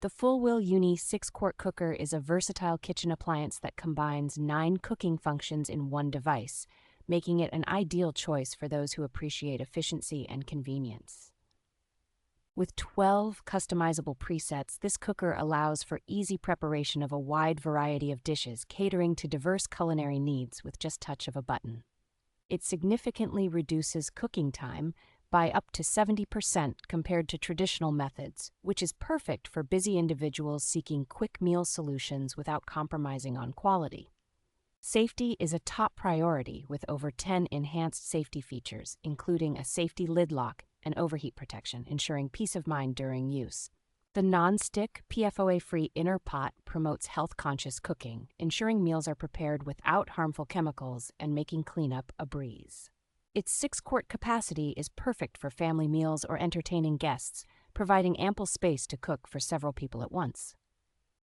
The Fullwill Uni 6-quart cooker is a versatile kitchen appliance that combines 9 cooking functions in one device, making it an ideal choice for those who appreciate efficiency and convenience. With 12 customizable presets, this cooker allows for easy preparation of a wide variety of dishes, catering to diverse culinary needs with just touch of a button. It significantly reduces cooking time by up to 70% compared to traditional methods, which is perfect for busy individuals seeking quick meal solutions without compromising on quality. Safety is a top priority with over 10 enhanced safety features, including a safety lid lock and overheat protection, ensuring peace of mind during use. The non-stick, PFOA-free inner pot promotes health-conscious cooking, ensuring meals are prepared without harmful chemicals and making cleanup a breeze. Its 6-quart capacity is perfect for family meals or entertaining guests, providing ample space to cook for several people at once.